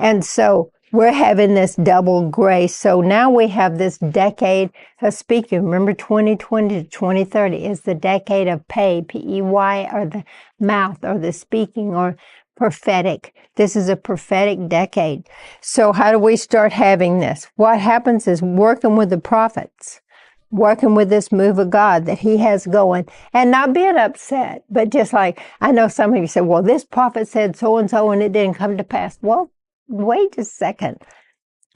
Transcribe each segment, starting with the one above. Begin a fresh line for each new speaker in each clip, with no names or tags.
And so we're having this double grace. So now we have this decade of speaking. Remember, 2020 to 2030 is the decade of P-E-Y, or the mouth, or the speaking, or prophetic. This is a prophetic decade. So how do we start having this? What happens is working with the prophets, working with this move of God that he has going, and not being upset, but just like, I know some of you say, well, this prophet said so-and-so and it didn't come to pass. Well, wait a second.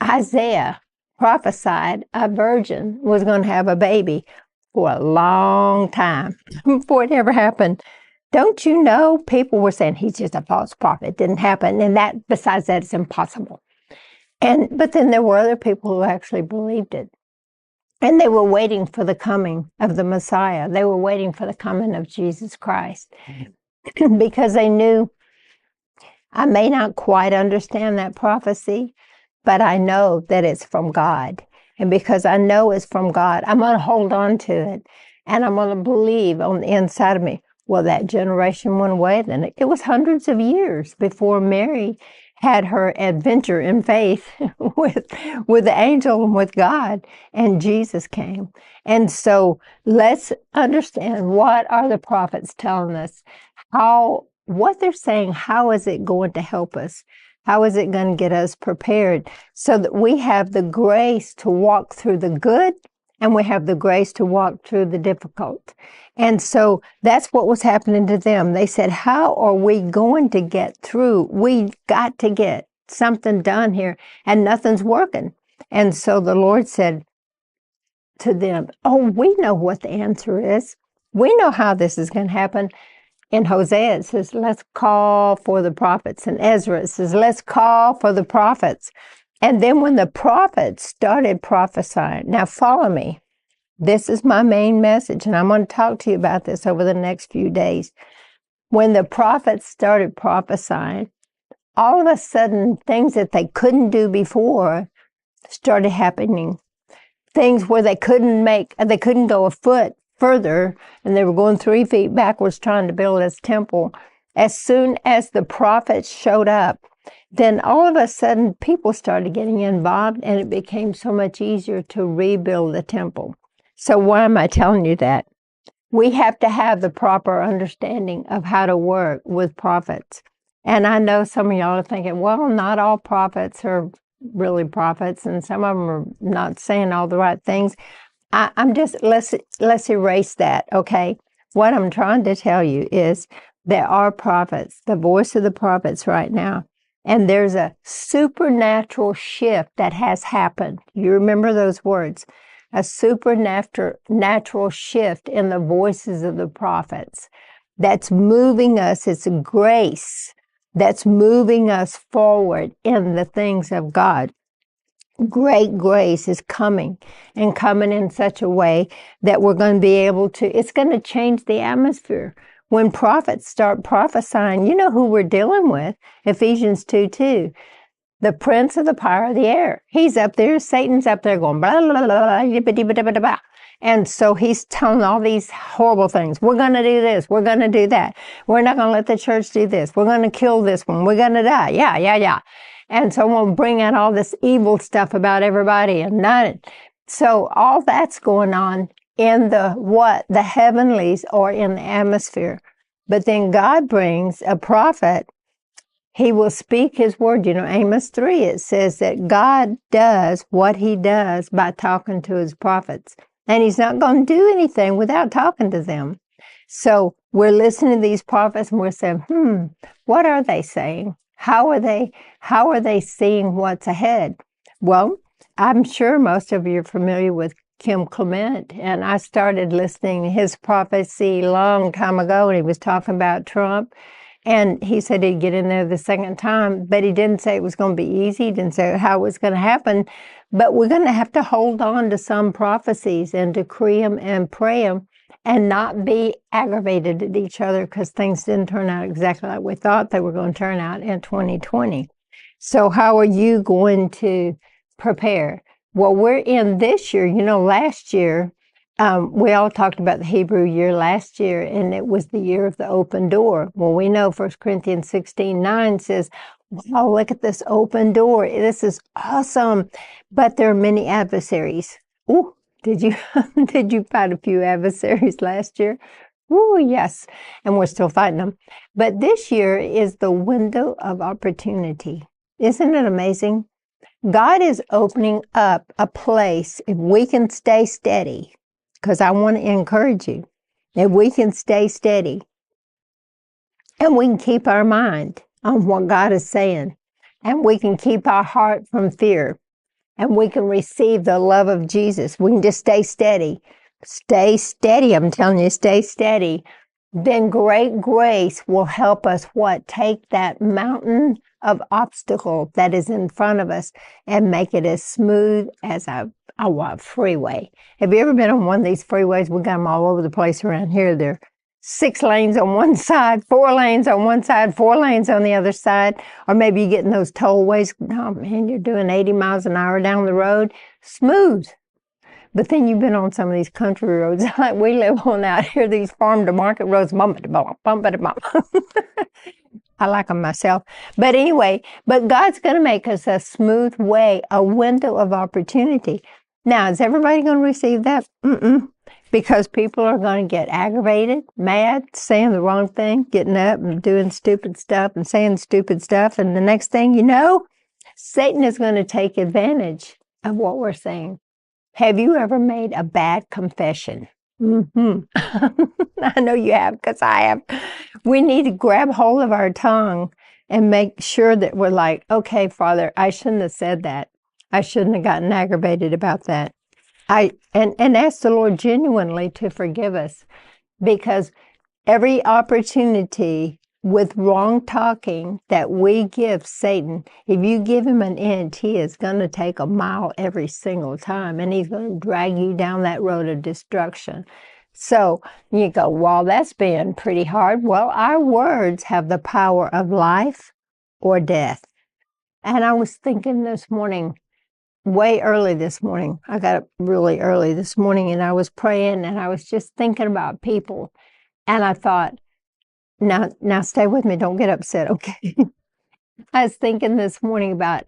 Isaiah prophesied a virgin was going to have a baby for a long time before it ever happened. Don't you know, people were saying he's just a false prophet. It didn't happen. And that, besides that, it's impossible. But then there were other people who actually believed it. And they were waiting for the coming of the Messiah. They were waiting for the coming of Jesus Christ because they knew, I may not quite understand that prophecy, but I know that it's from God. And because I know it's from God, I'm going to hold on to it. And I'm going to believe on the inside of me. Well, that generation went away. Then it was hundreds of years before Mary had her adventure in faith with the angel and with God, and Jesus came. And so let's understand, what are the prophets telling us? What they're saying, how is it going to help us? How is it going to get us prepared so that we have the grace to walk through the good and we have the grace to walk through the difficult? And so that's what was happening to them. They said, how are we going to get through? We got to get something done here, and nothing's working. And so the Lord said to them, oh, we know what the answer is. We know how this is going to happen. In Hosea, it says, let's call for the prophets. And Ezra, it says, let's call for the prophets. And then when the prophets started prophesying, now follow me. This is my main message, and I'm going to talk to you about this over the next few days. When the prophets started prophesying, all of a sudden, things that they couldn't do before started happening. Things where they couldn't go a foot further, and they were going 3 feet backwards trying to build this temple. As soon as the prophets showed up, then all of a sudden, people started getting involved, and it became so much easier to rebuild the temple. So why am I telling you that? We have to have the proper understanding of how to work with prophets. And I know some of y'all are thinking, well, not all prophets are really prophets, and some of them are not saying all the right things. Let's erase that, okay? What I'm trying to tell you is there are prophets, the voice of the prophets right now, and there's a supernatural shift that has happened. You remember those words? A supernatural shift in the voices of the prophets that's moving us. It's a grace that's moving us forward in the things of God. Great grace is coming, and coming in such a way that we're going to be able to, it's going to change the atmosphere. When prophets start prophesying, you know who we're dealing with, Ephesians 2:2. The prince of the power of the air. He's up there, Satan's up there going blah, blah, blah, blah, blah, blah. And so he's telling all these horrible things. We're going to do this. We're going to do that. We're not going to let the church do this. We're going to kill this one. We're going to die. Yeah. And so we'll bring out all this evil stuff about everybody and none. So all that's going on in the heavenlies or in the atmosphere. But then God brings a prophet. He will speak his word. You know, Amos 3, it says that God does what he does by talking to his prophets. And he's not going to do anything without talking to them. So we're listening to these prophets and we're saying, what are they saying? How are they seeing what's ahead? Well, I'm sure most of you are familiar with Kim Clement, and I started listening to his prophecy a long time ago, and he was talking about Trump. And he said he'd get in there the second time, but he didn't say it was going to be easy. He didn't say how it was going to happen. But we're going to have to hold on to some prophecies and decree them and pray them and not be aggravated at each other because things didn't turn out exactly like we thought they were going to turn out in 2020. So how are you going to prepare? Well, we're in this year. You know, last year, we all talked about the Hebrew year last year, and it was the year of the open door. Well, we know 1 Corinthians 16:9 says, wow, look at this open door. This is awesome. But there are many adversaries. Ooh, did you did you fight a few adversaries last year? Ooh, yes. And we're still fighting them. But this year is the window of opportunity. Isn't it amazing? God is opening up a place if we can stay steady, because I want to encourage you. If we can stay steady and we can keep our mind on what God is saying, and we can keep our heart from fear, and we can receive the love of Jesus, we can just stay steady. Stay steady. I'm telling you, stay steady. Then great grace will help us what? Take that mountain of obstacle that is in front of us and make it as smooth as a freeway. Have you ever been on one of these freeways? We got them all over the place around here. They're 6 lanes on one side, 4 lanes on one side, 4 lanes on the other side. Or maybe you get in those tollways. Oh man, you're doing 80 miles an hour down the road. Smooth. But then you've been on some of these country roads like we live on out here, these farm to market roads, bump it, bump it, bump. I like them myself. But anyway, but God's going to make us a smooth way, a window of opportunity. Now, is everybody going to receive that? Because people are going to get aggravated, mad, saying the wrong thing, getting up and doing stupid stuff and saying stupid stuff. And the next thing you know, Satan is going to take advantage of what we're saying. Have you ever made a bad confession? I know you have, because I have. We need to grab hold of our tongue and make sure that we're like, okay, Father, I shouldn't have said that. I shouldn't have gotten aggravated about that. And ask the Lord genuinely to forgive us, because every opportunity with wrong talking that we give Satan, if you give him an inch, he is going to take a mile every single time, and he's going to drag you down that road of destruction. So you go, well, that's been pretty hard. Well, our words have the power of life or death. And I was thinking this morning, way early this morning, I got up really early this morning, and I was praying, and I was just thinking about people. And I thought, now stay with me. Don't get upset, okay? I was thinking this morning about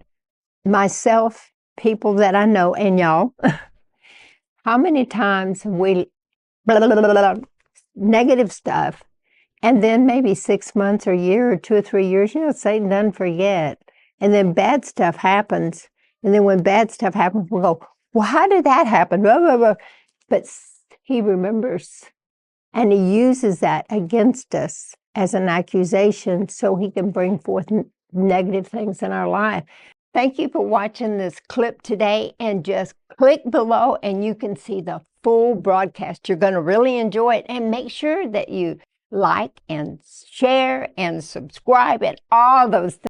myself, people that I know, and y'all. How many times have we blah, blah, blah, blah, negative stuff, and then maybe 6 months or a year or 2 or 3 years, Satan doesn't forget. And then bad stuff happens. And then when bad stuff happens, we'll go, well, how did that happen? Blah, blah, blah. But he remembers. And he uses that against us as an accusation so he can bring forth negative things in our life. Thank you for watching this clip today, and just click below and you can see the full broadcast. You're going to really enjoy it, and make sure that you like and share and subscribe and all those things.